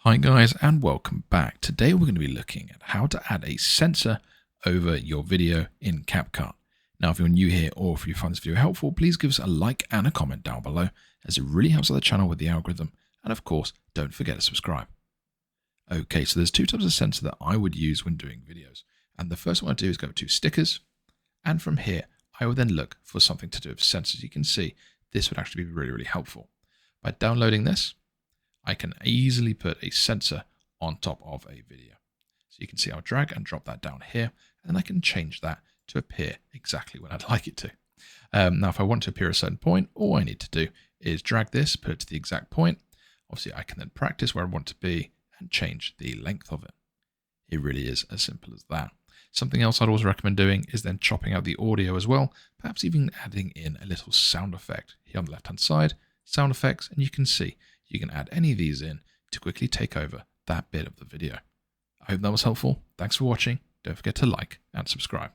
Hi guys and welcome back. Today we're going to be looking at how to add a censor over your video in CapCut. Now if you're new here or if you find this video helpful, please give us a like and a comment down below as it really helps out the channel with the algorithm, and of course don't forget to subscribe. Okay, so there's two types of censor that I would use when doing videos, and the first one I do is go to stickers, and from here I will then look for something to do with censors. You can see this would actually be really helpful. By downloading this, I can easily put a censor on top of a video. So you can see I'll drag and drop that down here, and I can change that to appear exactly when I'd like it to. Now, if I want to appear at a certain point, all I need to do is drag this, put it to the exact point. Obviously, I can then practice where I want to be and change the length of it. It really is as simple as that. Something else I'd always recommend doing is then chopping out the audio as well, perhaps even adding in a little sound effect. Here on the left-hand side, sound effects, and you can see you can add any of these in to quickly take over that bit of the video. I hope that was helpful. Thanks for watching. Don't forget to like and subscribe.